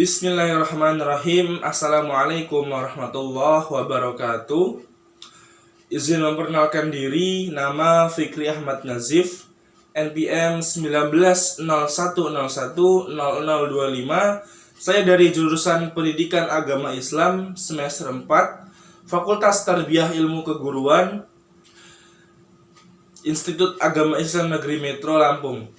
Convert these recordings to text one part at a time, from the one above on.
Bismillahirrahmanirrahim. Assalamualaikum warahmatullahi wabarakatuh. Izin memperkenalkan diri, nama Fikri Ahmad Nazif, NPM 1901010025. Saya dari jurusan Pendidikan Agama Islam semester 4, Fakultas Tarbiyah Ilmu Keguruan, Institut Agama Islam Negeri Metro Lampung.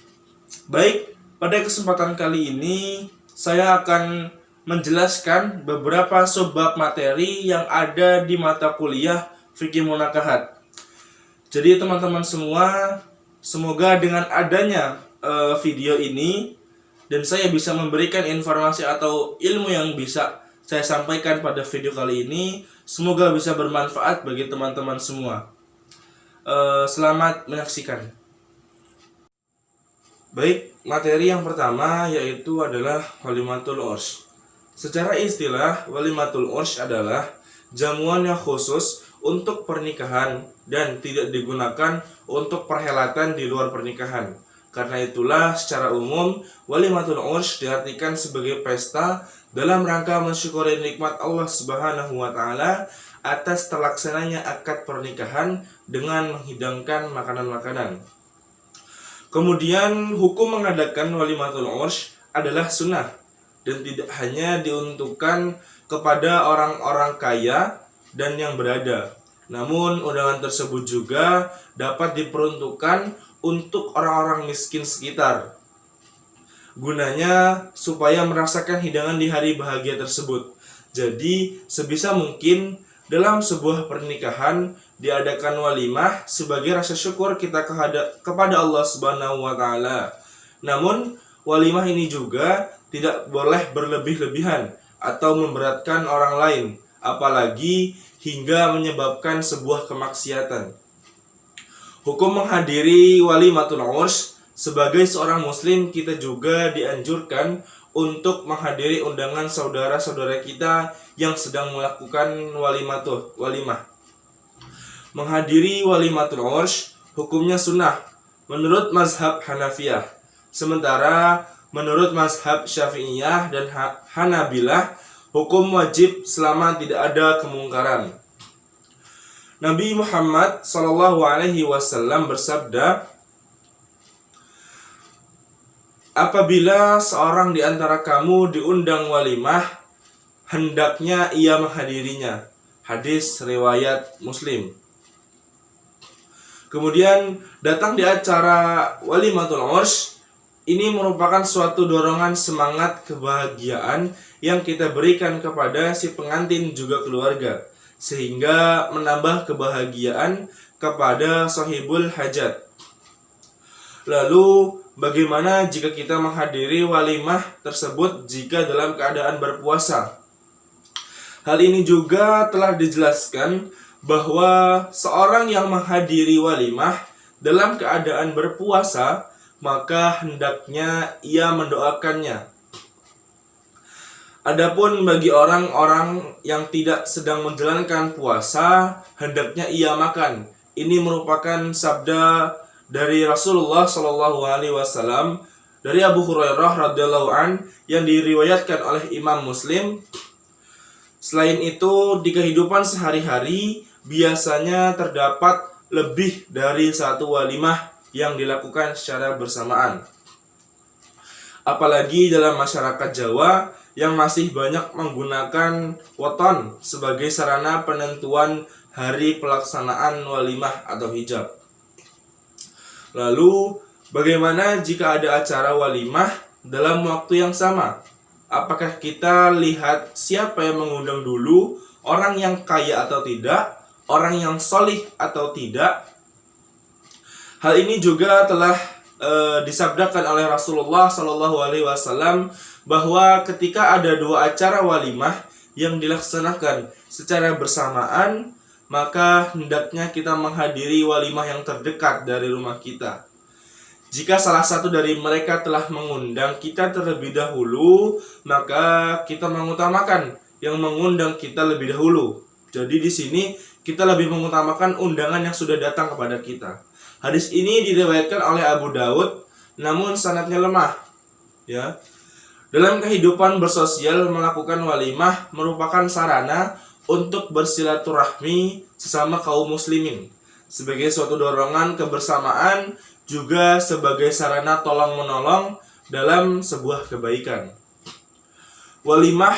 Baik, pada kesempatan kali ini saya akan menjelaskan beberapa subbab materi yang ada di mata kuliah Fikih Munakahat. Jadi teman-teman semua, semoga dengan adanya video ini dan saya bisa memberikan informasi atau ilmu yang bisa saya sampaikan pada video kali ini, semoga bisa bermanfaat bagi teman-teman semua. Selamat menyaksikan. Baik, materi yang pertama yaitu adalah Walimatul Urs. Secara istilah, Walimatul Urs adalah jamuan yang khusus untuk pernikahan dan tidak digunakan untuk perhelatan di luar pernikahan. Karena itulah secara umum Walimatul Urs diartikan sebagai pesta dalam rangka mensyukuri nikmat Allah Subhanahu wa taala atas terlaksananya akad pernikahan dengan menghidangkan makanan-makanan. Kemudian hukum mengadakan Walimatul Urs adalah sunnah dan tidak hanya diuntukkan kepada orang-orang kaya dan yang berada. Namun undangan tersebut juga dapat diperuntukkan untuk orang-orang miskin sekitar. Gunanya supaya merasakan hidangan di hari bahagia tersebut. Jadi sebisa mungkin dalam sebuah pernikahan diadakan walimah sebagai rasa syukur kita kepada Allah Subhanahu wa taala. Namun walimah ini juga tidak boleh berlebih-lebihan atau memberatkan orang lain, apalagi hingga menyebabkan sebuah kemaksiatan. Hukum menghadiri Walimatul Urs, sebagai seorang muslim kita juga dianjurkan untuk menghadiri undangan saudara-saudara kita yang sedang melakukan walimah. Menghadiri Walimatul Urs hukumnya sunnah menurut mazhab Hanafiyah. Sementara menurut mazhab Syafi'iyah dan Hanabilah hukum wajib selama tidak ada kemungkaran. Nabi Muhammad SAW bersabda, apabila seorang di antara kamu diundang walimah, hendaknya ia menghadirinya. Hadis riwayat Muslim. Kemudian datang di acara Walimatul Urs, ini merupakan suatu dorongan semangat kebahagiaan yang kita berikan kepada si pengantin juga keluarga, sehingga menambah kebahagiaan kepada sahibul hajat. Lalu bagaimana jika kita menghadiri walimah tersebut jika dalam keadaan berpuasa? Hal ini juga telah dijelaskan bahwa seorang yang menghadiri walimah dalam keadaan berpuasa, maka hendaknya ia mendoakannya. Adapun bagi orang-orang yang tidak sedang menjalankan puasa, hendaknya ia makan. Ini merupakan sabda dari Rasulullah SAW dari Abu Hurairah radhiyallahu an yang diriwayatkan oleh Imam Muslim. Selain itu, di kehidupan sehari-hari biasanya terdapat lebih dari satu walimah yang dilakukan secara bersamaan. Apalagi dalam masyarakat Jawa yang masih banyak menggunakan weton sebagai sarana penentuan hari pelaksanaan walimah atau hijab. Lalu, bagaimana jika ada acara walimah dalam waktu yang sama? Apakah kita lihat siapa yang mengundang dulu, orang yang kaya atau tidak, orang yang solih atau tidak? Hal ini juga telah disabdakan oleh Rasulullah SAW bahwa ketika ada dua acara walimah yang dilaksanakan secara bersamaan, maka hendaknya kita menghadiri walimah yang terdekat dari rumah kita. Jika salah satu dari mereka telah mengundang kita terlebih dahulu, maka kita mengutamakan yang mengundang kita lebih dahulu. Jadi di sini kita lebih mengutamakan undangan yang sudah datang kepada kita. Hadis ini diriwayatkan oleh Abu Daud, namun sanadnya lemah. Ya. Dalam kehidupan bersosial, melakukan walimah merupakan sarana untuk bersilaturahmi sesama kaum muslimin, sebagai suatu dorongan kebersamaan, juga sebagai sarana tolong-menolong dalam sebuah kebaikan. Walimah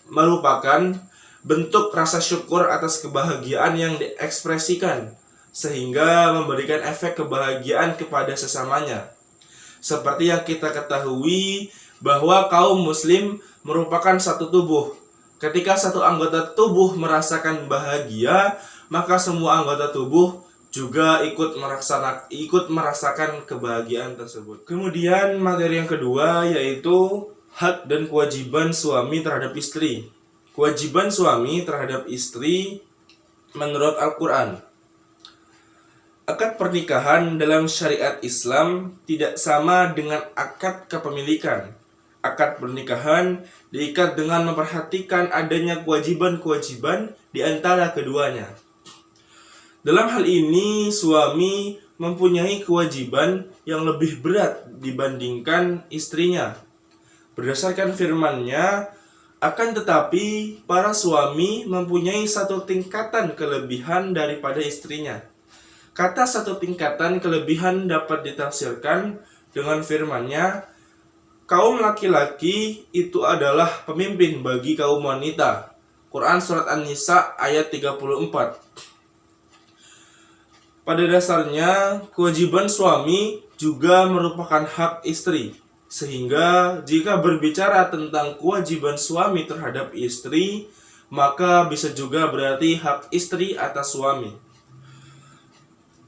merupakan bentuk rasa syukur atas kebahagiaan yang diekspresikan, sehingga memberikan efek kebahagiaan kepada sesamanya. Seperti yang kita ketahui bahwa kaum muslim merupakan satu tubuh. Ketika satu anggota tubuh merasakan bahagia, maka semua anggota tubuh juga ikut merasakan kebahagiaan tersebut. Kemudian materi yang kedua yaitu hak dan kewajiban suami terhadap istri. Kewajiban suami terhadap istri menurut Al-Quran. Akad pernikahan dalam syariat Islam tidak sama dengan akad kepemilikan. Akad pernikahan diikat dengan memperhatikan adanya kewajiban-kewajiban di antara keduanya. Dalam hal ini, suami mempunyai kewajiban yang lebih berat dibandingkan istrinya. Berdasarkan firman-Nya, akan tetapi para suami mempunyai satu tingkatan kelebihan daripada istrinya. Kata satu tingkatan kelebihan dapat ditafsirkan dengan firman-Nya, kaum laki-laki itu adalah pemimpin bagi kaum wanita. Quran Surat An-Nisa ayat 34. Pada dasarnya, kewajiban suami juga merupakan hak istri. Sehingga jika berbicara tentang kewajiban suami terhadap istri, maka bisa juga berarti hak istri atas suami.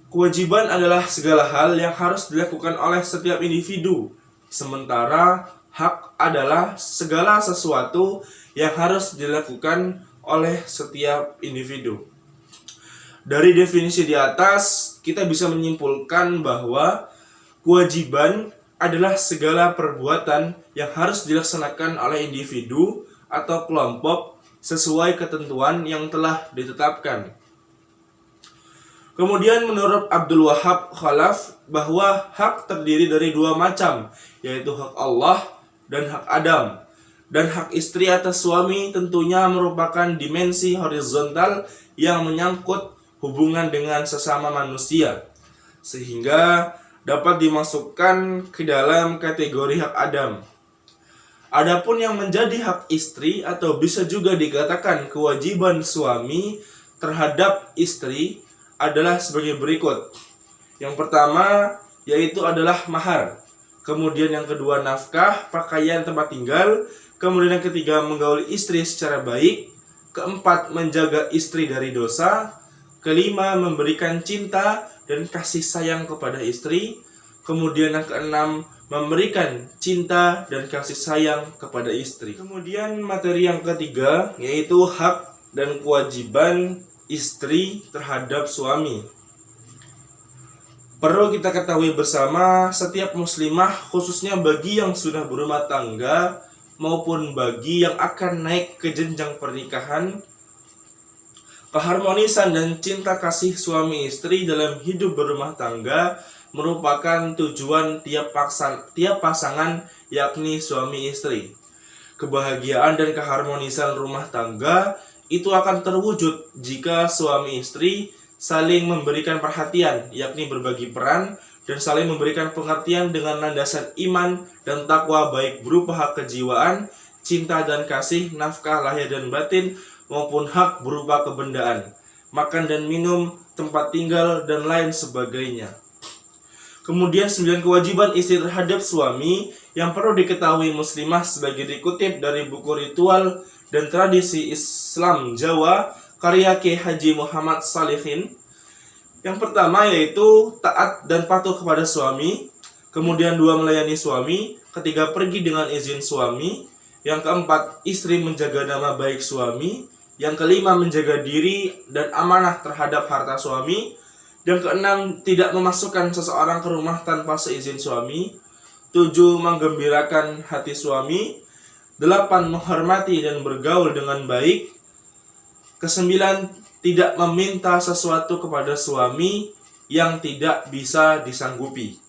Kewajiban adalah segala hal yang harus dilakukan oleh setiap individu. Sementara hak adalah segala sesuatu yang harus dilakukan oleh setiap individu. Dari definisi di atas, kita bisa menyimpulkan bahwa kewajiban adalah segala perbuatan yang harus dilaksanakan oleh individu atau kelompok sesuai ketentuan yang telah ditetapkan. Kemudian menurut Abdul Wahab Khalaf bahwa hak terdiri dari dua macam, yaitu hak Allah dan hak Adam. Dan hak istri atas suami tentunya merupakan dimensi horizontal yang menyangkut hubungan dengan sesama manusia, sehingga dapat dimasukkan ke dalam kategori hak Adam. Adapun yang menjadi hak istri atau bisa juga dikatakan kewajiban suami terhadap istri adalah sebagai berikut. Yang pertama yaitu adalah mahar. Kemudian yang kedua nafkah, pakaian, tempat tinggal. Kemudian yang ketiga menggauli istri secara baik. Keempat menjaga istri dari dosa. Kelima memberikan cinta dan kasih sayang kepada istri. Kemudian yang keenam memberikan cinta dan kasih sayang kepada istri. Kemudian materi yang ketiga yaitu hak dan kewajiban istri terhadap suami. Perlu kita ketahui bersama, setiap muslimah khususnya bagi yang sudah berumah tangga maupun bagi yang akan naik ke jenjang pernikahan, keharmonisan dan cinta kasih suami istri dalam hidup berumah tangga merupakan tujuan tiap pasangan, yakni suami istri. Kebahagiaan dan keharmonisan rumah tangga itu akan terwujud jika suami istri saling memberikan perhatian, yakni berbagi peran, dan saling memberikan pengertian dengan landasan iman dan takwa, baik berupa hak kejiwaan, cinta dan kasih, nafkah lahir dan batin, maupun hak berupa kebendaan, makan dan minum, tempat tinggal, dan lain sebagainya. Kemudian 9 kewajiban istri terhadap suami yang perlu diketahui muslimah sebagai dikutip dari buku Ritual dan Tradisi Islam Jawa karya Kiai Haji Muhammad Salihin. Yang pertama yaitu taat dan patuh kepada suami. Kemudian 2 melayani suami. Ketiga pergi dengan izin suami. Yang keempat istri menjaga nama baik suami. Yang kelima menjaga diri dan amanah terhadap harta suami. Yang keenam tidak memasukkan seseorang ke rumah tanpa seizin suami. 7 menggembirakan hati suami. 8 menghormati dan bergaul dengan baik. Ke-9 tidak meminta sesuatu kepada suami yang tidak bisa disanggupi.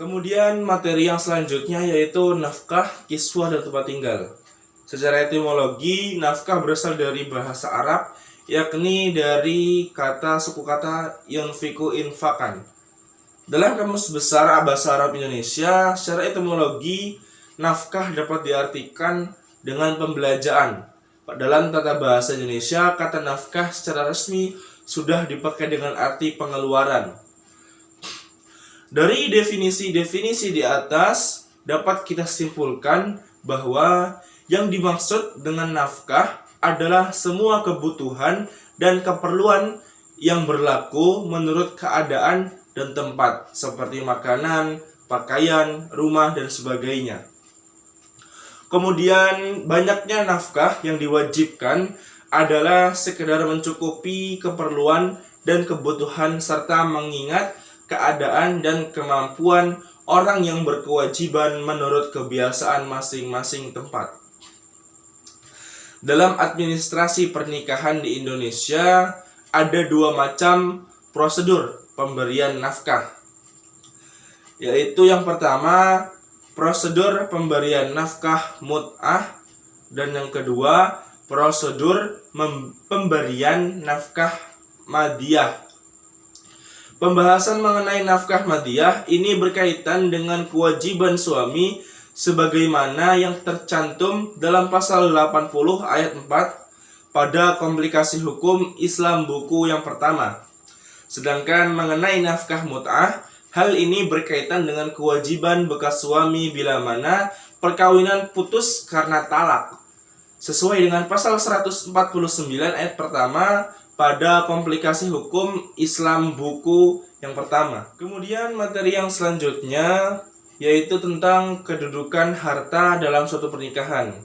Kemudian materi yang selanjutnya yaitu nafkah, kiswah, dan tempat tinggal. Secara etimologi, nafkah berasal dari bahasa Arab, yakni dari suku kata yunfiku infakan. Dalam Kamus Besar Bahasa Arab Indonesia, secara etimologi, nafkah dapat diartikan dengan pembelanjaan. Dalam tata bahasa Indonesia, kata nafkah secara resmi sudah dipakai dengan arti pengeluaran. Dari definisi-definisi di atas, dapat kita simpulkan bahwa yang dimaksud dengan nafkah adalah semua kebutuhan dan keperluan yang berlaku menurut keadaan dan tempat, seperti makanan, pakaian, rumah, dan sebagainya. Kemudian, banyaknya nafkah yang diwajibkan adalah sekedar mencukupi keperluan dan kebutuhan serta mengingat keadaan dan kemampuan orang yang berkewajiban menurut kebiasaan masing-masing tempat. Dalam administrasi pernikahan di Indonesia, ada dua macam prosedur pemberian nafkah. Yaitu yang pertama, prosedur pemberian nafkah mut'ah, dan yang kedua, prosedur pemberian nafkah madiyah. Pembahasan mengenai nafkah madiyah ini berkaitan dengan kewajiban suami sebagaimana yang tercantum dalam pasal 80 ayat 4 pada komplikasi hukum Islam buku yang pertama. Sedangkan mengenai nafkah mut'ah, hal ini berkaitan dengan kewajiban bekas suami bila mana perkawinan putus karena talak, sesuai dengan pasal 149 ayat pertama pada komplikasi hukum Islam buku yang pertama. Kemudian materi yang selanjutnya yaitu tentang kedudukan harta dalam suatu pernikahan.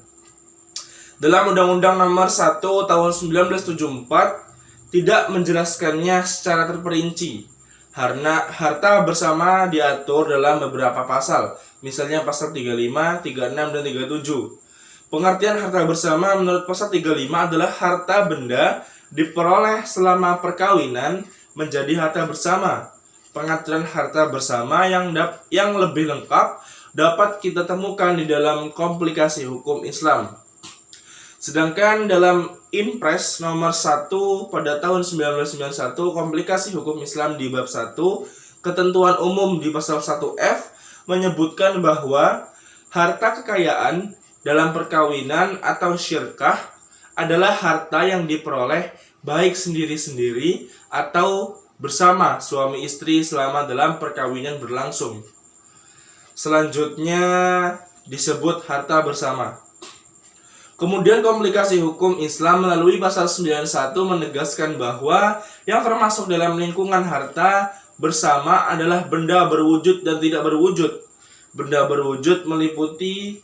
Dalam Undang-Undang Nomor 1 Tahun 1974 tidak menjelaskannya secara terperinci. Harta bersama diatur dalam beberapa pasal, misalnya pasal 35, 36, dan 37. Pengertian harta bersama menurut pasal 35 adalah harta benda diperoleh selama perkawinan menjadi harta bersama. Pengaturan harta bersama yang lebih lengkap dapat kita temukan di dalam komplikasi hukum Islam. Sedangkan dalam Inpres nomor 1 pada tahun 1991 komplikasi hukum Islam di bab 1 ketentuan umum di pasal 1F menyebutkan bahwa harta kekayaan dalam perkawinan atau syirkah adalah harta yang diperoleh baik sendiri-sendiri atau bersama suami istri selama dalam perkawinan berlangsung. Selanjutnya disebut harta bersama. Kemudian komplikasi hukum Islam melalui pasal 91 menegaskan bahwa yang termasuk dalam lingkungan harta bersama adalah benda berwujud dan tidak berwujud. Benda berwujud meliputi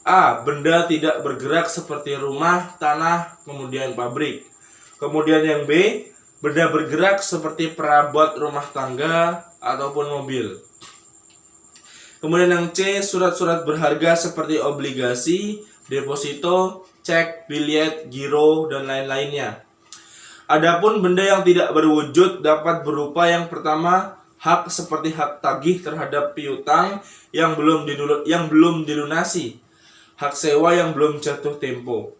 A. Benda tidak bergerak seperti rumah, tanah, kemudian pabrik. Kemudian yang B. Benda bergerak seperti perabot rumah tangga ataupun mobil. Kemudian yang C. Surat-surat berharga seperti obligasi, deposito, cek, bilet, giro, dan lain-lainnya. Adapun benda yang tidak berwujud dapat berupa yang pertama, hak seperti hak tagih terhadap piutang yang belum dilunasi, hak sewa yang belum jatuh tempo.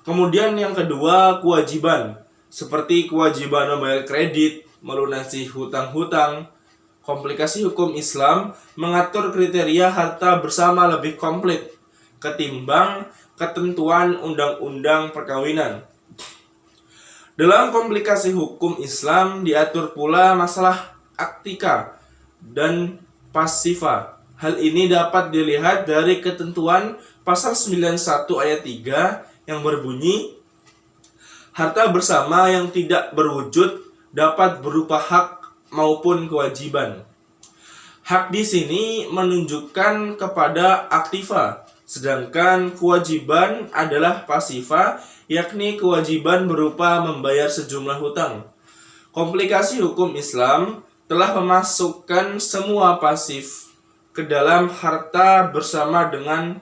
Kemudian yang kedua, kewajiban, seperti kewajiban membayar kredit, melunasi hutang-hutang. Komplikasi hukum Islam mengatur kriteria harta bersama lebih komplit ketimbang ketentuan undang-undang perkawinan. Dalam komplikasi hukum Islam diatur pula masalah aktika dan pasifa. Hal ini dapat dilihat dari ketentuan pasal 91 ayat 3 yang berbunyi, harta bersama yang tidak berwujud dapat berupa hak maupun kewajiban. Hak di sini menunjukkan kepada aktiva, sedangkan kewajiban adalah pasifa, yakni kewajiban berupa membayar sejumlah hutang. Komplikasi hukum Islam telah memasukkan semua pasif ke dalam harta bersama dengan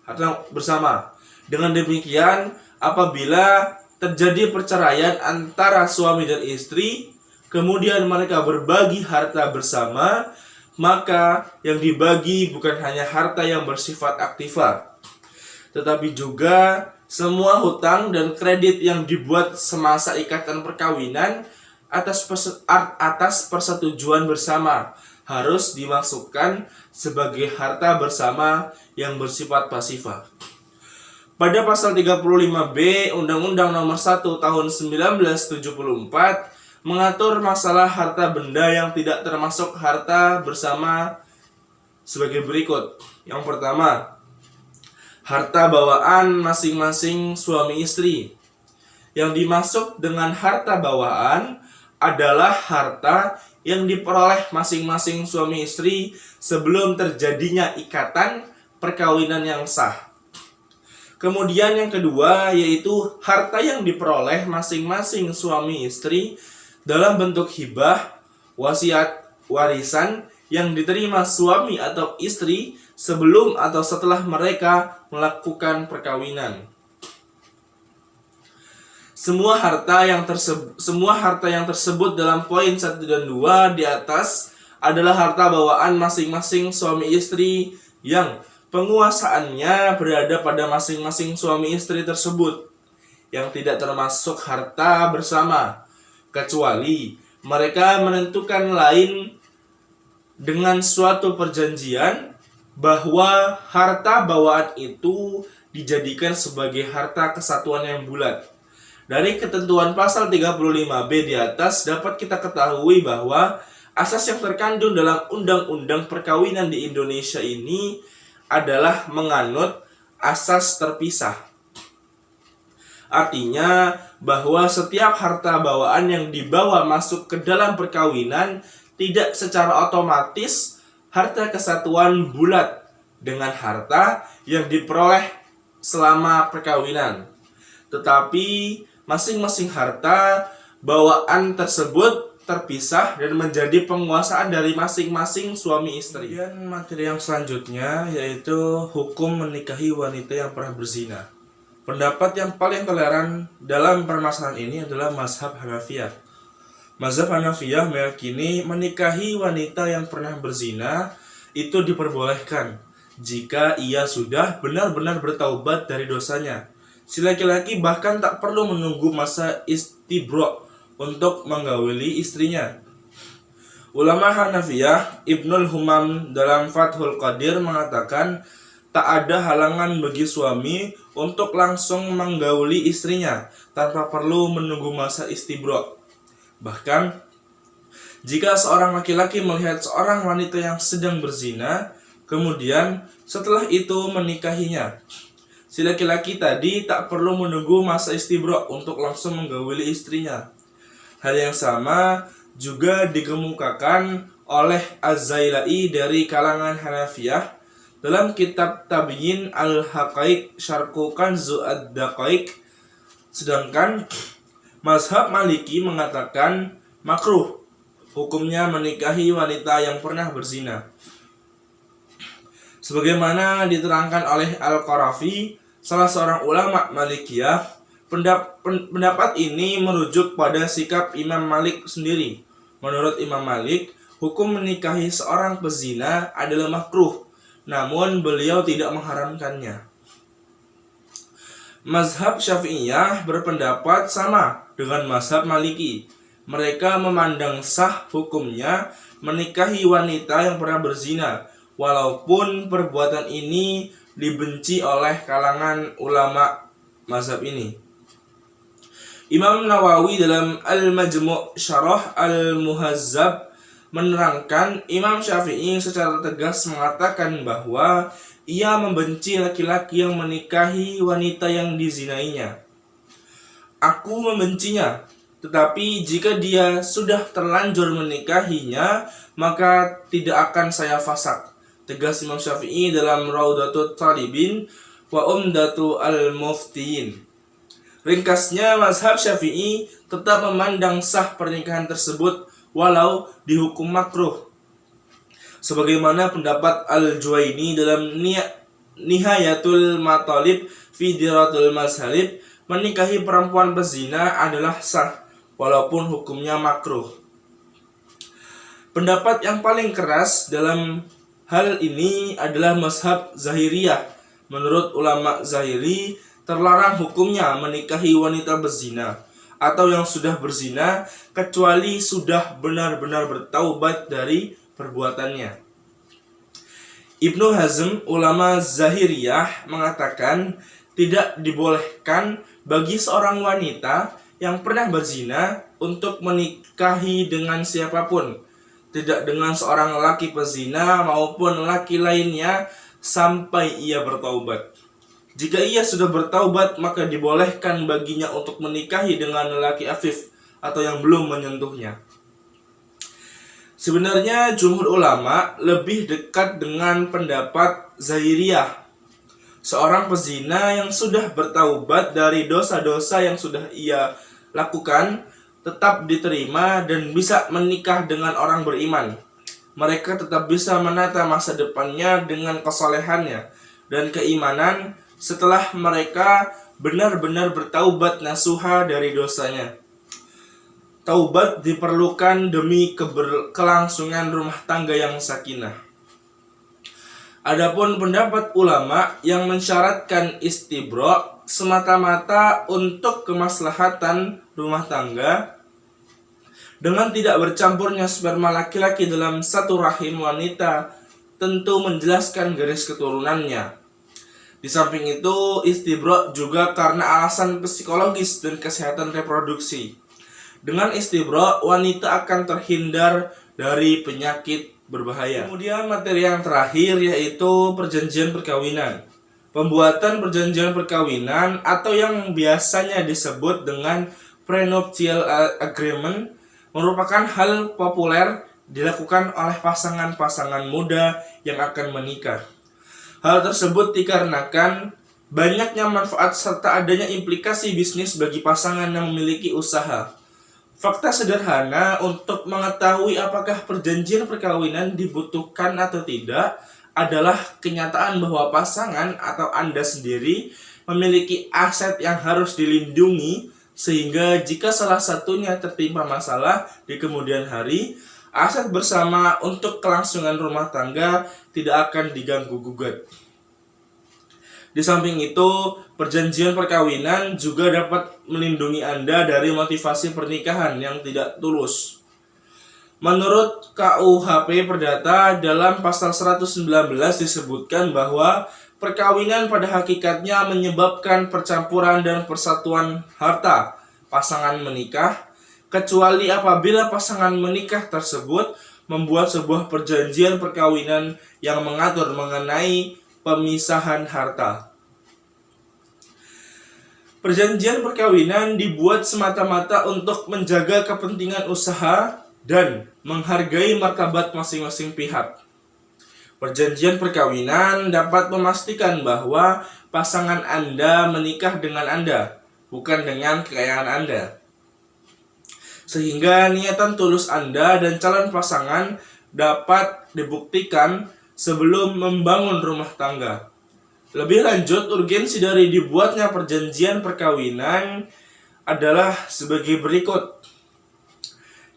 harta bersama. Dengan demikian, apabila terjadi perceraian antara suami dan istri, kemudian mereka berbagi harta bersama, Maka yang dibagi bukan hanya harta yang bersifat aktiva, tetapi juga semua hutang dan kredit yang dibuat semasa ikatan perkawinan atas persetujuan bersama harus dimasukkan sebagai harta bersama yang bersifat pasifa. Pada pasal 35B Undang-Undang Nomor 1 Tahun 1974 mengatur masalah harta benda yang tidak termasuk harta bersama sebagai berikut. Yang pertama, harta bawaan masing-masing suami istri. Yang dimaksud dengan harta bawaan adalah harta yang diperoleh masing-masing suami istri sebelum terjadinya ikatan perkawinan yang sah. Kemudian yang kedua yaitu harta yang diperoleh masing-masing suami istri dalam bentuk hibah, wasiat, warisan yang diterima suami atau istri sebelum atau setelah mereka melakukan perkawinan. Semua harta yang tersebut dalam poin 1 dan 2 di atas adalah harta bawaan masing-masing suami istri yang penguasaannya berada pada masing-masing suami istri tersebut, yang tidak termasuk harta bersama, kecuali mereka menentukan lain dengan suatu perjanjian bahwa harta bawaan itu dijadikan sebagai harta kesatuan yang bulat. Dari ketentuan pasal 35B di atas dapat kita ketahui bahwa asas yang terkandung dalam Undang-Undang Perkawinan di Indonesia ini adalah menganut asas terpisah. Artinya bahwa setiap harta bawaan yang dibawa masuk ke dalam perkawinan tidak secara otomatis harta kesatuan bulat dengan harta yang diperoleh selama perkawinan, tetapi masing-masing harta bawaan tersebut terpisah dan menjadi penguasaan dari masing-masing suami istri. Kemudian materi yang selanjutnya yaitu hukum menikahi wanita yang pernah berzina. Pendapat yang paling toleran dalam permasalahan ini adalah mazhab Hanafiyah. Mazhab Hanafiyah meyakini menikahi wanita yang pernah berzina itu diperbolehkan jika ia sudah benar-benar bertaubat dari dosanya. Si laki-laki bahkan tak perlu menunggu masa istibro untuk menggauli istrinya. Ulama Hanafiyah Ibnul Humam dalam Fathul Qadir mengatakan tak ada halangan bagi suami untuk langsung menggauli istrinya tanpa perlu menunggu masa istibro. Bahkan jika seorang laki-laki melihat seorang wanita yang sedang berzina, kemudian setelah itu menikahinya, si laki-laki tadi tak perlu menunggu masa istibro untuk langsung menggauli istrinya. Hal yang sama juga dikemukakan oleh Az-Zailai dari kalangan Hanafiyah dalam kitab Tabyin Al-Haqaiq Syarqu Kanzu Ad-Daqaiq. Sedangkan mazhab Maliki mengatakan makruh hukumnya menikahi wanita yang pernah berzina. Sebagaimana diterangkan oleh Al-Qarafi, salah seorang ulama Malikiyah, pendapat ini merujuk pada sikap Imam Malik sendiri. Menurut Imam Malik, hukum menikahi seorang pezina adalah makruh, namun beliau tidak mengharamkannya. Mazhab Syafi'iyah berpendapat sama dengan mazhab Maliki. Mereka memandang sah hukumnya menikahi wanita yang pernah berzina, walaupun perbuatan ini dibenci oleh kalangan ulama mazhab ini. Imam Nawawi dalam Al-Majmu' Syarah Al-Muhazzab menerangkan Imam Syafi'i secara tegas mengatakan bahwa ia membenci laki-laki yang menikahi wanita yang dizinainya. Aku membencinya, tetapi jika dia sudah terlanjur menikahinya, maka tidak akan saya fasak, tegas Imam Syafi'i dalam Raudatul Talibin wa Umdatu Al-Muftiyin. Ringkasnya, mazhab Syafi'i tetap memandang sah pernikahan tersebut walau dihukum makruh. Sebagaimana pendapat Al-Juwaini dalam Nihayatul Matalib fi Diratul Mazhalib, menikahi perempuan berzina adalah sah walaupun hukumnya makruh. Pendapat yang paling keras dalam hal ini adalah mazhab Zahiriyah. Menurut ulama Zahiri, terlarang hukumnya menikahi wanita berzina atau yang sudah berzina kecuali sudah benar-benar bertaubat dari perbuatannya. Ibnu Hazm, ulama Zahiriyah, mengatakan tidak dibolehkan bagi seorang wanita yang pernah berzina untuk menikahi dengan siapapun, tidak dengan seorang laki pezina maupun laki lainnya sampai ia bertaubat. Jika ia sudah bertaubat, maka dibolehkan baginya untuk menikahi dengan lelaki afif atau yang belum menyentuhnya. Sebenarnya jumhur ulama lebih dekat dengan pendapat Zahiriyah. Seorang pezina yang sudah bertaubat dari dosa-dosa yang sudah ia lakukan tetap diterima dan bisa menikah dengan orang beriman. Mereka tetap bisa menata masa depannya dengan kesolehannya dan keimanan setelah mereka benar-benar bertaubat nasuha dari dosanya. Taubat diperlukan demi kelangsungan rumah tangga yang sakinah. Adapun pendapat ulama yang mensyaratkan istibra semata-mata untuk kemaslahatan rumah tangga dengan tidak bercampurnya sperma laki-laki dalam satu rahim wanita tentu menjelaskan garis keturunannya. Di samping itu, istibra juga karena alasan psikologis dan kesehatan reproduksi. Dengan istibra, wanita akan terhindar dari penyakit berbahaya. Kemudian materi yang terakhir yaitu perjanjian perkawinan. Pembuatan perjanjian perkawinan atau yang biasanya disebut dengan prenuptial agreement merupakan hal populer dilakukan oleh pasangan-pasangan muda yang akan menikah. Hal tersebut dikarenakan banyaknya manfaat serta adanya implikasi bisnis bagi pasangan yang memiliki usaha. Fakta sederhana untuk mengetahui apakah perjanjian perkawinan dibutuhkan atau tidak adalah kenyataan bahwa pasangan atau Anda sendiri memiliki aset yang harus dilindungi, sehingga jika salah satunya tertimpa masalah di kemudian hari, aset bersama untuk kelangsungan rumah tangga tidak akan diganggu-gugat. Di samping itu, perjanjian perkawinan juga dapat melindungi Anda dari motivasi pernikahan yang tidak tulus. Menurut KUHP Perdata, dalam pasal 119 disebutkan bahwa perkawinan pada hakikatnya menyebabkan percampuran dan persatuan harta pasangan menikah, kecuali apabila pasangan menikah tersebut membuat sebuah perjanjian perkawinan yang mengatur mengenai pemisahan harta. Perjanjian perkawinan dibuat semata-mata untuk menjaga kepentingan usaha dan menghargai martabat masing-masing pihak. Perjanjian perkawinan dapat memastikan bahwa pasangan Anda menikah dengan Anda, bukan dengan kekayaan Anda. Sehingga niatan tulus Anda dan calon pasangan dapat dibuktikan sebelum membangun rumah tangga. Lebih lanjut, urgensi dari dibuatnya perjanjian perkawinan adalah sebagai berikut.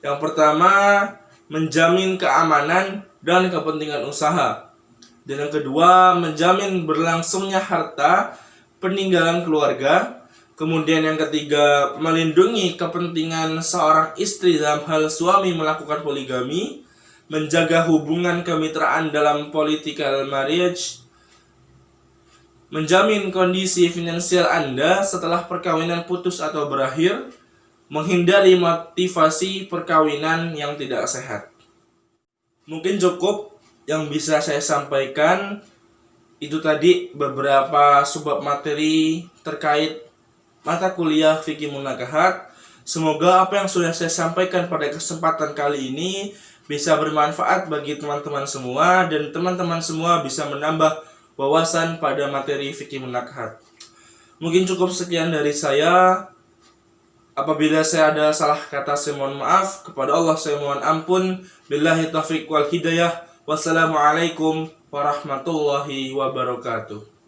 Yang pertama, menjamin keamanan dan kepentingan usaha. Dan yang kedua, menjamin berlangsungnya harta peninggalan keluarga. Kemudian yang ketiga, melindungi kepentingan seorang istri dalam hal suami melakukan poligami, menjaga hubungan kemitraan dalam political marriage, menjamin kondisi finansial Anda setelah perkawinan putus atau berakhir, menghindari motivasi perkawinan yang tidak sehat. Mungkin cukup yang bisa saya sampaikan. Itu tadi beberapa subbab materi terkait mata kuliah Fikih Munakahat. Semoga apa yang sudah saya sampaikan pada kesempatan kali ini bisa bermanfaat bagi teman-teman semua, dan teman-teman semua bisa menambah wawasan pada materi Fikih Munakahat. Mungkin cukup sekian dari saya. Apabila saya ada salah kata, saya mohon maaf. Kepada Allah saya mohon ampun. Billahi taufiq wal hidayah. Wassalamualaikum warahmatullahi wabarakatuh.